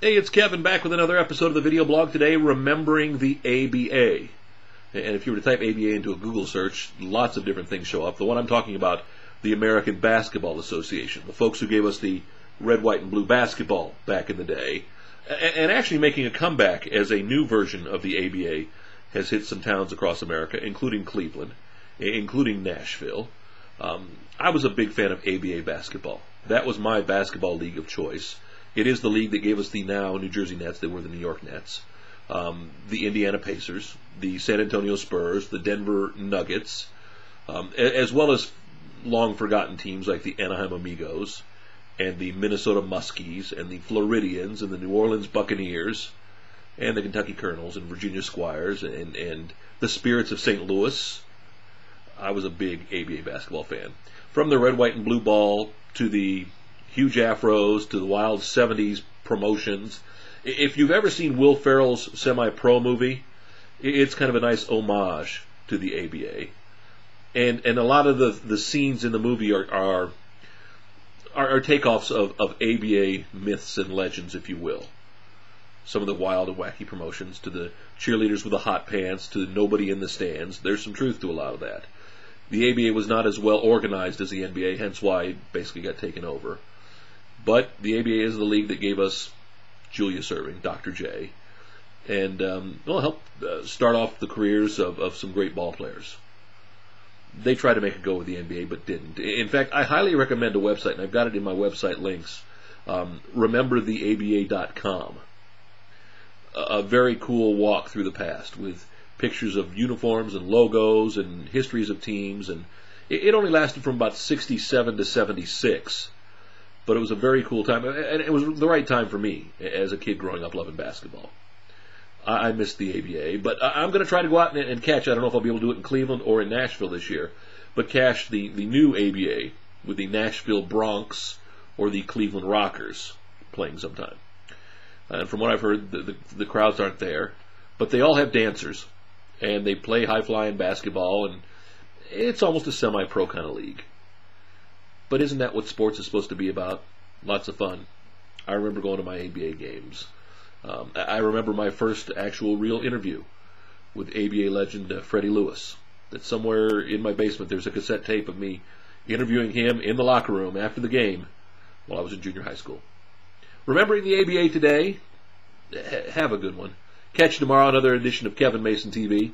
Hey, it's Kevin back with another episode of the video blog today, Remembering the ABA. And if you were to type ABA into a Google search, lots of different things show up. The one I'm talking about, the American Basketball Association, the folks who gave us the red, white, and blue basketball back in the day, and actually making a comeback as a new version of the ABA has hit some towns across America, including Cleveland, including Nashville. I was a big fan of ABA basketball. That was my basketball league of choice. It is the league that gave us the now New Jersey Nets. They were the New York Nets, the Indiana Pacers, the San Antonio Spurs, the Denver Nuggets, as well as long-forgotten teams like the Anaheim Amigos and the Minnesota Muskies and the Floridians and the New Orleans Buccaneers and the Kentucky Colonels and Virginia Squires and the Spirits of St. Louis. I was a big ABA basketball fan. From the red, white, and blue ball to the huge afros to the wild 70s promotions. If you've ever seen Will Ferrell's semi-pro movie, it's kind of a nice homage to the ABA. And a lot of the scenes in the movie are takeoffs of ABA myths and legends, if you will. Some of the wild and wacky promotions, to the cheerleaders with the hot pants, to nobody in the stands. There's some truth to a lot of that. The ABA was not as well organized as the NBA, hence why it basically got taken over. But the ABA is the league that gave us Julius Erving, Dr. J, and helped start off the careers of some great ball players. They tried to make a go with the NBA, but didn't. In fact, I highly recommend a website, and I've got it in my website links, remembertheaba.com. A very cool walk through the past with pictures of uniforms and logos and histories of teams, and it only lasted from about 67 to 76. But it was a very cool time, and it was the right time for me as a kid growing up loving basketball. I missed the ABA, but I'm going to try to go out and catch, I don't know if I'll be able to do it in Cleveland or in Nashville this year, but catch the new ABA with the Nashville Bronx or the Cleveland Rockers playing sometime. And from what I've heard, the crowds aren't there, but they all have dancers, and they play high-flying basketball, and it's almost a semi-pro kind of league. But isn't that what sports is supposed to be about? Lots of fun. I remember going to my ABA games. I remember my first actual real interview with ABA legend Freddie Lewis. That somewhere in my basement there's a cassette tape of me interviewing him in the locker room after the game while I was in junior high school. Remembering the ABA today, have a good one. Catch you tomorrow, another edition of Kevin Mason TV.